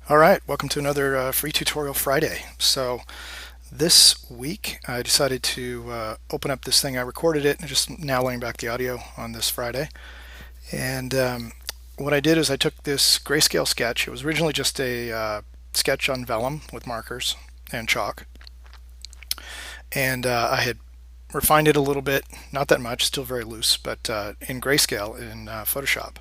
All right, welcome to another free tutorial Friday. So this week I decided to open up this thing. I recorded it and just now laying back the audio on this Friday. And what I did is I took this grayscale sketch. It was originally just a sketch on vellum with markers and chalk. And I had refined it a little bit, not that much, still very loose, but in grayscale in Photoshop.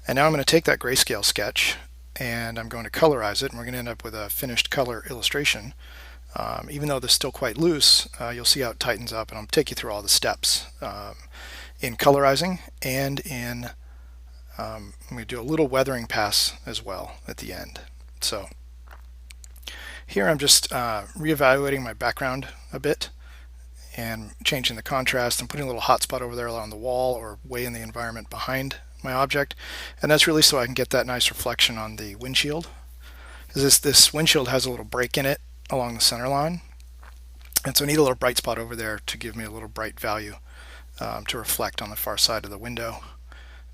And now I'm going to take that grayscale sketch and I'm going to colorize it, and we're going to end up with a finished color illustration. Even though this is still quite loose, you'll see how it tightens up, and I'll take you through all the steps in colorizing and in I'm going to do a little weathering pass as well at the end. So here I'm just reevaluating my background a bit and changing the contrast and putting a little hotspot over there on the wall or way in the environment behind my object, and that's really so I can get that nice reflection on the windshield. This windshield has a little break in it along the center line, and so I need a little bright spot over there to give me a little bright value to reflect on the far side of the window.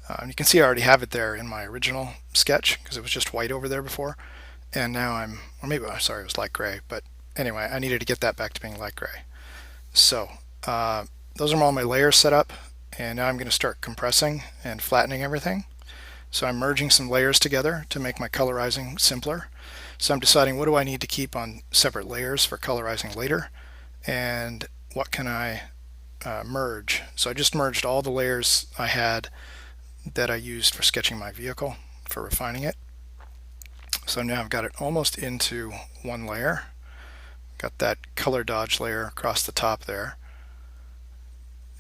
And you can see I already have it there in my original sketch because it was just white over there before, and now or maybe, sorry, it was light gray, but anyway, I needed to get that back to being light gray. So those are all my layers set up. And now I'm going to start compressing and flattening everything. So I'm merging some layers together to make my colorizing simpler. So I'm deciding what do I need to keep on separate layers for colorizing later, and what can I merge. So I just merged all the layers I had that I used for sketching my vehicle for refining it. So now I've got it almost into one layer. Got that color dodge layer across the top there.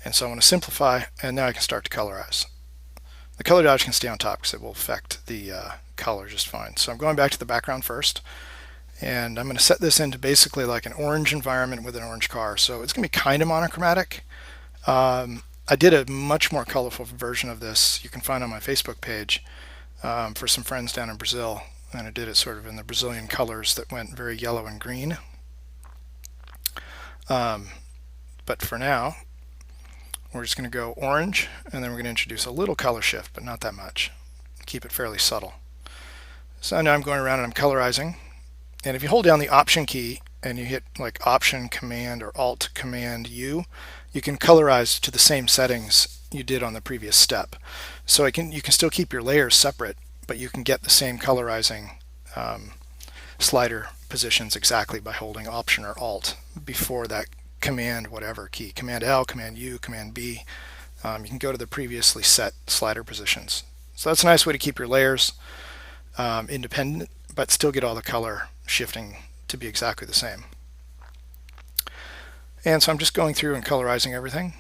And so I'm going to simplify, and now I can start to colorize. The color dodge can stay on top because it will affect the color just fine. So I'm going back to the background first, and I'm going to set this into basically like an orange environment with an orange car. So it's going to be kind of monochromatic. I did a much more colorful version of this you can find on my Facebook page for some friends down in Brazil, and I did it sort of in the Brazilian colors that went very yellow and green. But for now, we're just going to go orange, and then we're going to introduce a little color shift, but not that much. Keep it fairly subtle. So now I'm going around and I'm colorizing. And if you hold down the Option key and you hit like Option Command or Alt Command U, you can colorize to the same settings you did on the previous step. So you can still keep your layers separate, but you can get the same colorizing slider positions exactly by holding Option or Alt before that Command whatever key, Command L, Command U, Command B. You can go to the previously set slider positions. So that's a nice way to keep your layers independent, but still get all the color shifting to be exactly the same. And so I'm just going through and colorizing everything,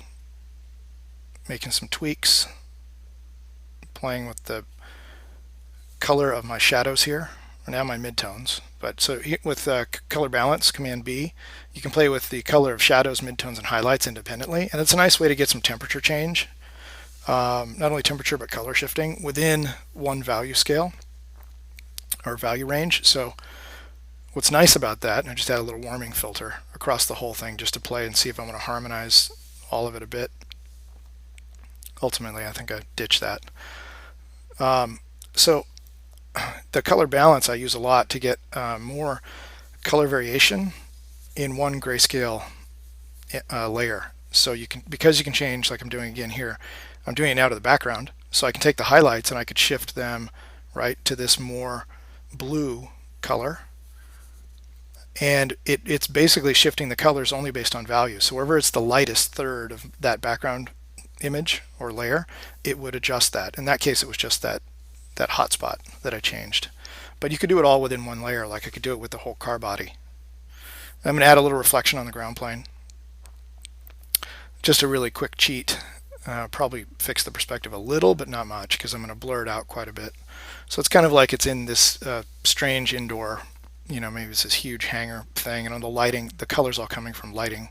making some tweaks, playing with the color of my shadows here, or now my midtones. But so with color balance, Command B, you can play with the color of shadows, midtones, and highlights independently, and it's a nice way to get some temperature change, not only temperature but color shifting within one value scale or value range. So what's nice about that, and I just add a little warming filter across the whole thing just to play and see if I want to harmonize all of it a bit. Ultimately, I think I ditch that. So the color balance I use a lot to get more color variation in one grayscale layer. So because you can change, like I'm doing again here, I'm doing it now to the background, so I can take the highlights and I could shift them right to this more blue color, and it's basically shifting the colors only based on value. So wherever it's the lightest third of that background image or layer, it would adjust that. In that case, it was just that hotspot that I changed. But you could do it all within one layer, like I could do it with the whole car body. I'm going to add a little reflection on the ground plane. Just a really quick cheat. Probably fix the perspective a little, but not much, because I'm going to blur it out quite a bit. So it's kind of like it's in this strange indoor, maybe it's this huge hangar thing, and on the lighting, the color's all coming from lighting.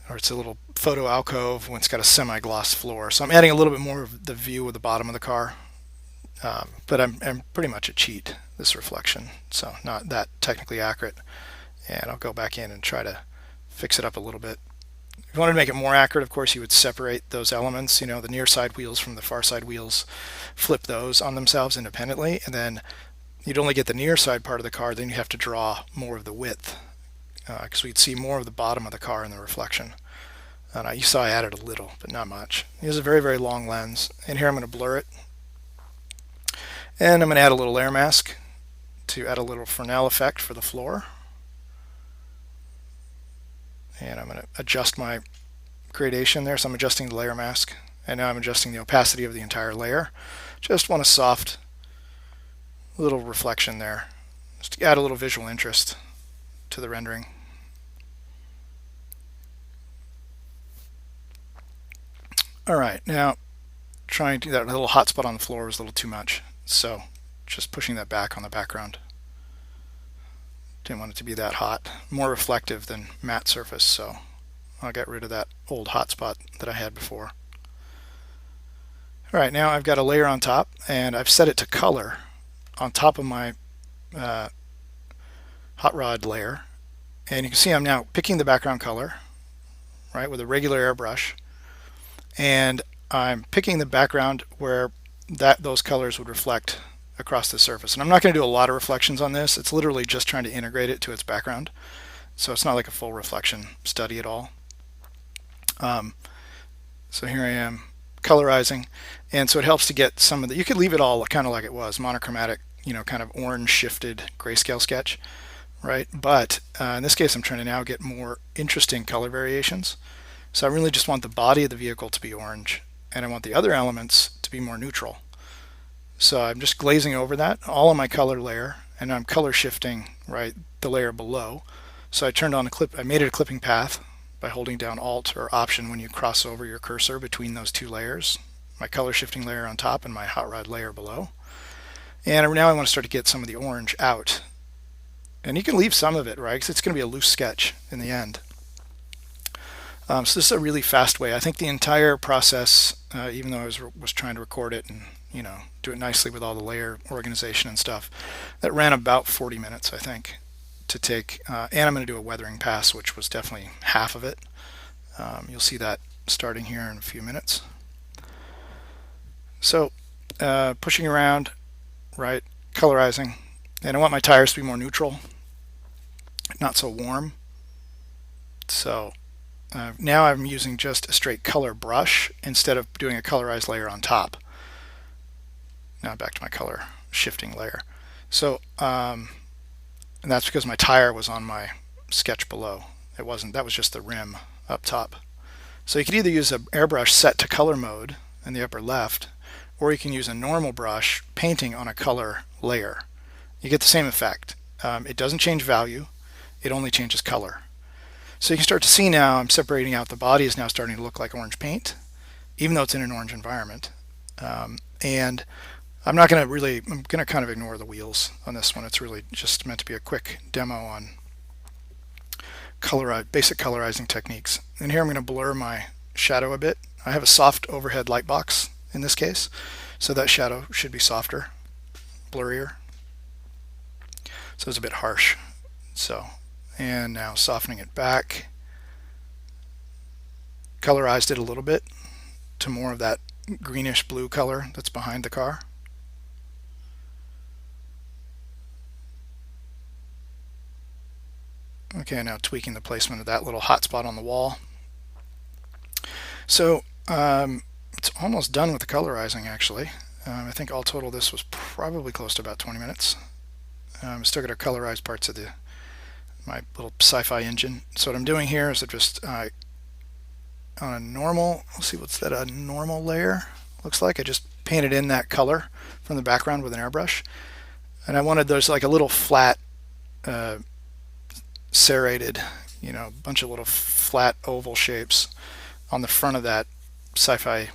Or it's a little photo alcove when it's got a semi-gloss floor. So I'm adding a little bit more of the view of the bottom of the car. But I'm pretty much a cheat, this reflection, so not that technically accurate. And I'll go back in and try to fix it up a little bit If you wanted to make it more accurate, of course, you would separate those elements, the near side wheels from the far side wheels, flip those on themselves independently, and then you'd only get the near side part of the car, then you have to draw more of the width, because we'd see more of the bottom of the car in the reflection. And you saw I added a little, but not much. Here's a very, very long lens, and here I'm going to blur it, and I'm going to add a little layer mask to add a little Fresnel effect for the floor. And I'm going to adjust my gradation there. So I'm adjusting the layer mask. And now I'm adjusting the opacity of the entire layer. Just want a soft little reflection there, just to add a little visual interest to the rendering. All right, now trying to do that little hot spot on the floor was a little too much. So just pushing that back on the background. Didn't want it to be that hot. More reflective than matte surface, so I'll get rid of that old hotspot that I had before. All right, now I've got a layer on top, and I've set it to color on top of my hot rod layer. And you can see I'm now picking the background color, right, with a regular airbrush, and I'm picking the background where those colors would reflect across the surface. And I'm not going to do a lot of reflections on this. It's literally just trying to integrate it to its background. So it's not like a full reflection study at all. So here I am colorizing. And so it helps to get some of the, you could leave it all kind of like it was, monochromatic, kind of orange shifted grayscale sketch, right? But in this case, I'm trying to now get more interesting color variations. So I really just want the body of the vehicle to be orange, and I want the other elements to be more neutral. So I'm just glazing over that, all on my color layer, and I'm color shifting, right, the layer below. So I turned on I made it a clipping path by holding down Alt or Option when you cross over your cursor between those two layers, my color shifting layer on top and my hot rod layer below. And now I want to start to get some of the orange out. And you can leave some of it, right, because it's going to be a loose sketch in the end. So this is a really fast way. I think the entire process, even though I was trying to record it and do it nicely with all the layer organization and stuff, that ran about 40 minutes, I think, to take. And I'm going to do a weathering pass, which was definitely half of it. You'll see that starting here in a few minutes. So pushing around, right, colorizing, and I want my tires to be more neutral, not so warm. So now I'm using just a straight color brush instead of doing a colorized layer on top. Now back to my color shifting layer. So, and that's because my tire was on my sketch below. It wasn't, that was just the rim up top. So you could either use an airbrush set to color mode in the upper left, or you can use a normal brush painting on a color layer. You get the same effect. It doesn't change value, it only changes color. So you can start to see now I'm separating out, the body is now starting to look like orange paint, even though it's in an orange environment. And I'm going to kind of ignore the wheels on this one. It's really just meant to be a quick demo on basic colorizing techniques. And here I'm going to blur my shadow a bit. I have a soft overhead light box in this case, so that shadow should be softer, blurrier. So it's a bit harsh. So, and now softening it back, colorized it a little bit to more of that greenish blue color that's behind the car. Okay, now tweaking the placement of that little hotspot on the wall. So it's almost done with the colorizing, actually. I think all total this was probably close to about 20 minutes. Still got to colorize parts of my little sci-fi engine. So what I'm doing here is just on a normal, let's see, what's that, a normal layer looks like. I just painted in that color from the background with an airbrush. And I wanted there's like a little flat serrated, a bunch of little flat oval shapes on the front of that sci-fi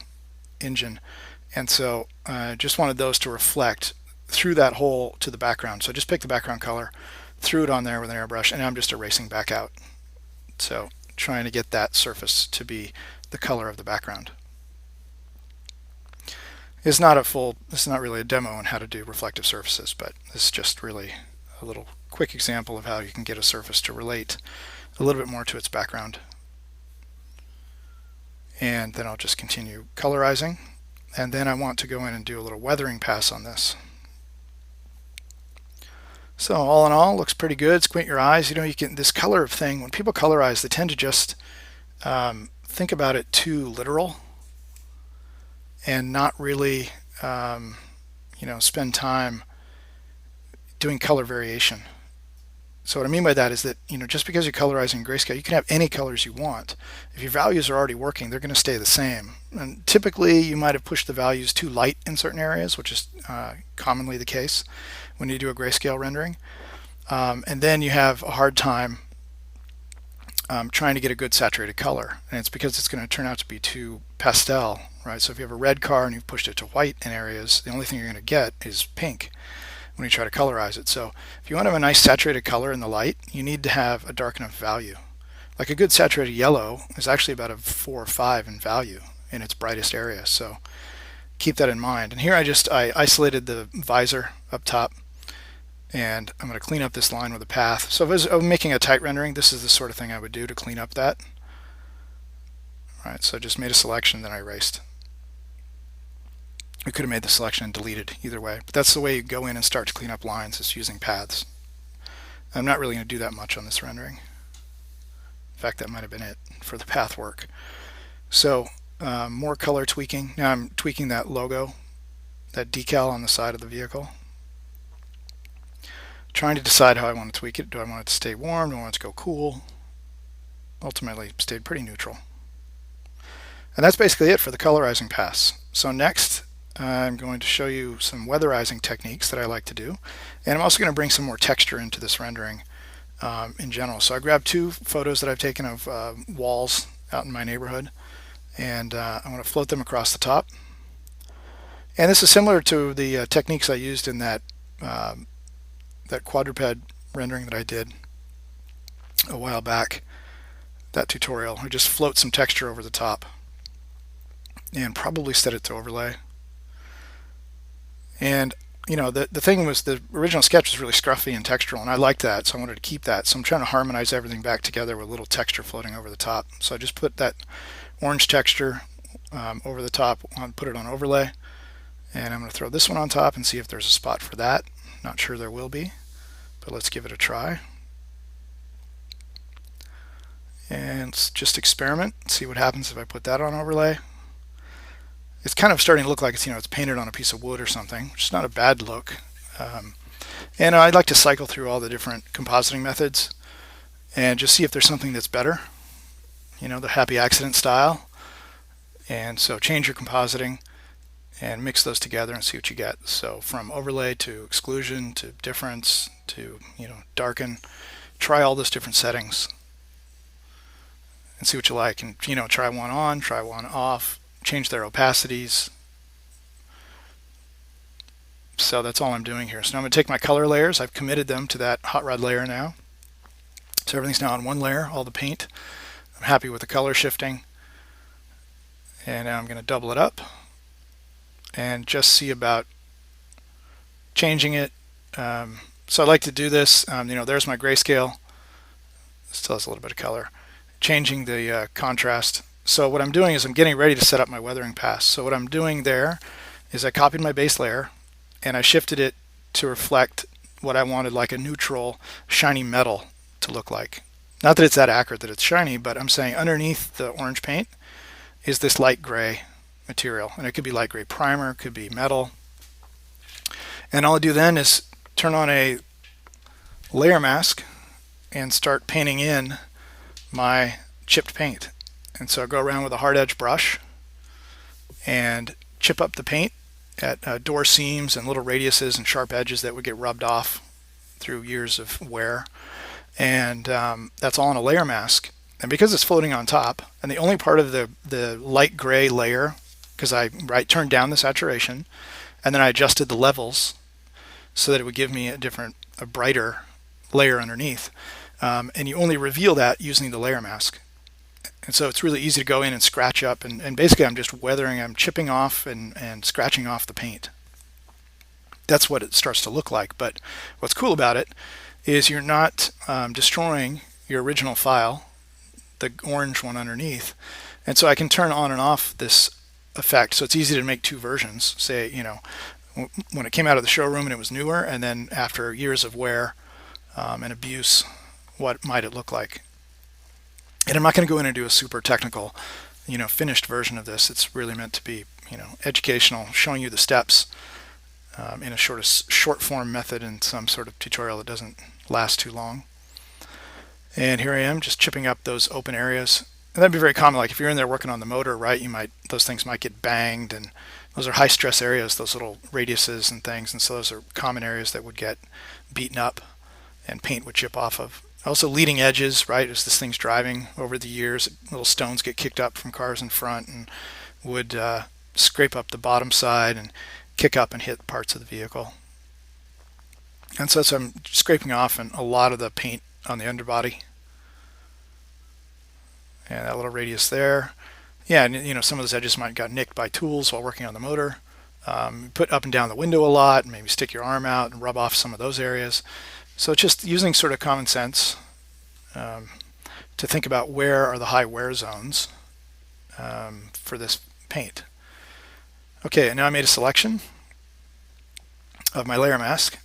engine. And so I just wanted those to reflect through that hole to the background. So I just picked the background color, threw it on there with an airbrush, and now I'm just erasing back out. So trying to get that surface to be the color of the background. It's not really a demo on how to do reflective surfaces, but it's just really a little quick example of how you can get a surface to relate a little bit more to its background. and then I'll just continue colorizing. And then I want to go in and do a little weathering pass on this. So all in all, looks pretty good. Squint your eyes. You know, you can, this color thing, when people colorize, they tend to just think about it too literal and not really, spend time doing color variation. So what I mean by that is that, just because you colorize in grayscale, you can have any colors you want. If your values are already working, they're going to stay the same. And typically, you might have pushed the values too light in certain areas, which is commonly the case when you do a grayscale rendering. And then you have a hard time trying to get a good saturated color. And it's because it's going to turn out to be too pastel, right? So if you have a red car and you've pushed it to white in areas, the only thing you're going to get is pink when you try to colorize it. So if you want to have a nice saturated color in the light, you need to have a dark enough value. Like a good saturated yellow is actually about a 4 or 5 in value in its brightest area. So keep that in mind. And here I isolated the visor up top, and I'm going to clean up this line with a path. So if I was making a tight rendering, this is the sort of thing I would do to clean up that. All right, so I just made a selection, then I erased. We could have made the selection and deleted either way, but that's the way you go in and start to clean up lines, is using paths. I'm not really going to do that much on this rendering. In fact, that might have been it for the path work. So more color tweaking. Now I'm tweaking that logo, that decal on the side of the vehicle. Trying to decide how I want to tweak it. Do I want it to stay warm? Do I want it to go cool? Ultimately stayed pretty neutral. And that's basically it for the colorizing pass. So next, I'm going to show you some weatherizing techniques that I like to do. And I'm also going to bring some more texture into this rendering in general. So I grabbed 2 photos that I've taken of walls out in my neighborhood, and I'm going to float them across the top. And this is similar to the techniques I used in that quadruped rendering that I did a while back, that tutorial. I just float some texture over the top and probably set it to overlay. And the thing was, the original sketch was really scruffy and textural, and I liked that, so I wanted to keep that. So I'm trying to harmonize everything back together with a little texture floating over the top. So I just put that orange texture over the top, put it on overlay, and I'm going to throw this one on top and see if there's a spot for that. Not sure there will be, but let's give it a try. And let's just experiment, see what happens if I put that on overlay. It's kind of starting to look like it's painted on a piece of wood or something, which is not a bad look. And I'd like to cycle through all the different compositing methods and just see if there's something that's better, the happy accident style. And so change your compositing and mix those together and see what you get. So from overlay to exclusion to difference to darken, try all those different settings and see what you like. And try one on, try one off, change their opacities. So that's all I'm doing here. So now I'm going to take my color layers. I've committed them to that hot rod layer now. So everything's now on one layer, all the paint. I'm happy with the color shifting. And now I'm going to double it up and just see about changing it. So I like to do this. There's my grayscale. Still has a little bit of color. Changing the contrast. So what I'm doing is I'm getting ready to set up my weathering pass. So what I'm doing there is I copied my base layer and I shifted it to reflect what I wanted, like a neutral shiny metal to look like. Not that it's that accurate that it's shiny, but I'm saying underneath the orange paint is this light gray material. And it could be light gray primer, it could be metal. And all I do then is turn on a layer mask and start painting in my chipped paint. And so I go around with a hard edge brush and chip up the paint at door seams and little radiuses and sharp edges that would get rubbed off through years of wear. And that's all on a layer mask. And because it's floating on top, and the only part of the light gray layer, because I turned down the saturation, and then I adjusted the levels so that it would give me a brighter layer underneath. And you only reveal that using the layer mask. And so it's really easy to go in and scratch up, and basically I'm just weathering, I'm chipping off and scratching off the paint. That's what it starts to look like. But what's cool about it is you're not destroying your original file, the orange one underneath, And so I can turn on and off this effect. So it's easy to make two versions. Say, when it came out of the showroom and it was newer, and then after years of wear and abuse, what might it look like? And I'm not going to go in and do a super technical, finished version of this. It's really meant to be, educational, showing you the steps in a short form method in some sort of tutorial that doesn't last too long. And here I am just chipping up those open areas. And that'd be very common. Like if you're in there working on the motor, right, those things might get banged, and those are high stress areas, those little radiuses and things. And so those are common areas that would get beaten up and paint would chip off of. Also leading edges, right, as this thing's driving over the years, little stones get kicked up from cars in front and would scrape up the bottom side and kick up and hit parts of the vehicle. And so I'm scraping off a lot of the paint on the underbody. And that little radius there. Yeah, and some of those edges might have got nicked by tools while working on the motor. Put up and down the window a lot, and maybe stick your arm out and rub off some of those areas. So it's just using sort of common sense to think about where are the high wear zones for this paint. Okay, and now I made a selection of my layer mask,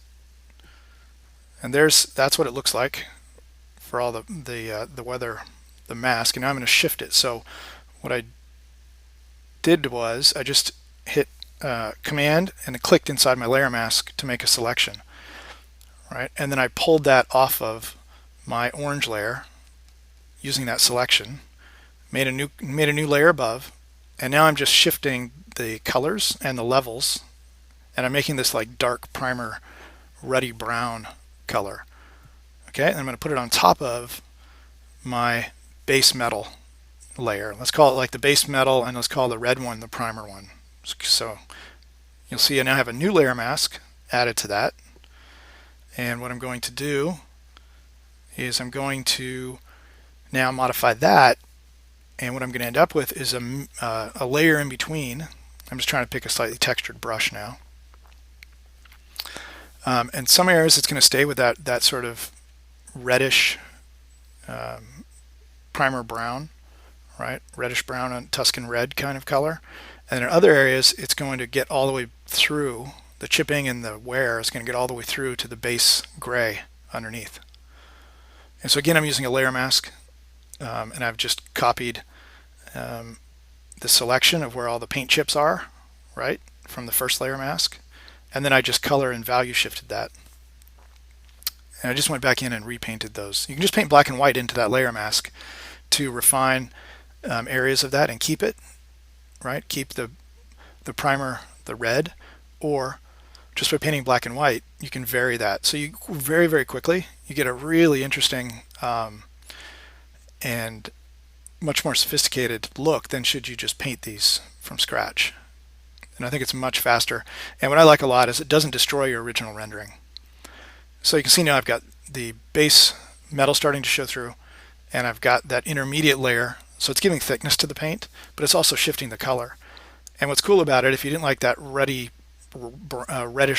and that's what it looks like for all the mask. And now I'm going to shift it. So what I did was I just hit Command and it clicked inside my layer mask to make a selection. Right, and then I pulled that off of my orange layer using that selection, made a new layer above, and now I'm just shifting the colors and the levels, and I'm making this like dark primer ruddy brown color. Okay, and I'm going to put it on top of my base metal layer. Let's call it like the base metal, and let's call the red one the primer one. So you'll see I now have a new layer mask added to that. And what I'm going to do is I'm going to now modify that, and what I'm going to end up with is a layer in between. I'm just trying to pick a slightly textured brush now. And some areas it's going to stay with that sort of reddish primer brown, right? Reddish brown and Tuscan red kind of color. And in other areas it's going to get all the way through. The chipping and the wear is going to get all the way through to the base gray underneath. And so again, I'm using a layer mask, and I've just copied the selection of where all the paint chips are, right, from the first layer mask. And then I just color and value shifted that. And I just went back in and repainted those. You can just paint black and white into that layer mask to refine areas of that and keep it, right? Keep the primer, the red, or just by painting black and white, you can vary that. So you very, very quickly, you get a really interesting and much more sophisticated look than should you just paint these from scratch. And I think it's much faster. And what I like a lot is it doesn't destroy your original rendering. So you can see now I've got the base metal starting to show through, and I've got that intermediate layer. So it's giving thickness to the paint, but it's also shifting the color. And what's cool about it, if you didn't like that reddish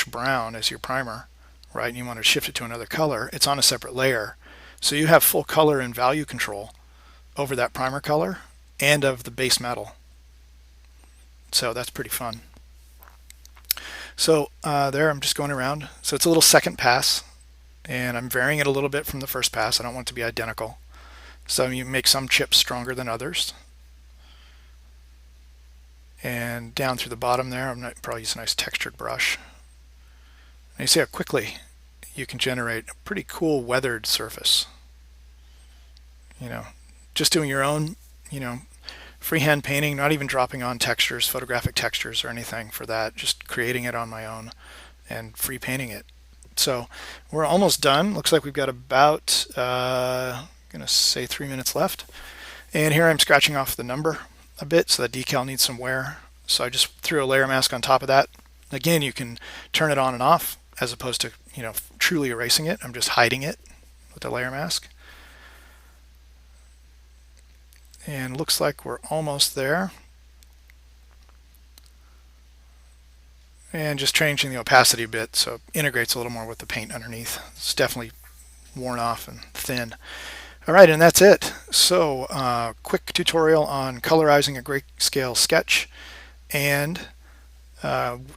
brown as your primer, right, and you want to shift it to another color, it's on a separate layer. So you have full color and value control over that primer color and of the base metal. So that's pretty fun. So there I'm just going around. So it's a little second pass, and I'm varying it a little bit from the first pass. I don't want it to be identical. So you make some chips stronger than others. And down through the bottom there, I'm going to probably use a nice textured brush. And you see how quickly you can generate a pretty cool weathered surface. Just doing your own, freehand painting, not even dropping on textures, photographic textures or anything for that, just creating it on my own and free painting it. So we're almost done. Looks like we've got about, I'm going to say 3 minutes left. And here I'm scratching off the number a bit, so that decal needs some wear. So I just threw a layer mask on top of that. Again, you can turn it on and off as opposed to truly erasing it. I'm just hiding it with the layer mask. And looks like we're almost there. And just changing the opacity a bit so it integrates a little more with the paint underneath. It's definitely worn off and thin. All right, and that's it. Quick tutorial on colorizing a grayscale sketch and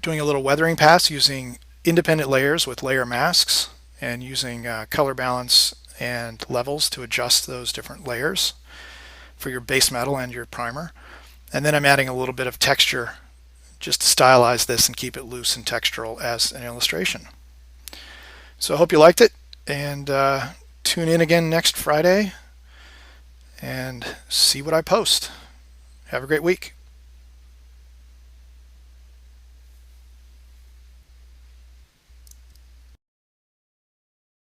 doing a little weathering pass using independent layers with layer masks and using color balance and levels to adjust those different layers for your base metal and your primer. And then I'm adding a little bit of texture just to stylize this and keep it loose and textural as an illustration. So I hope you liked it, and tune in again next Friday and see what I post. Have a great week.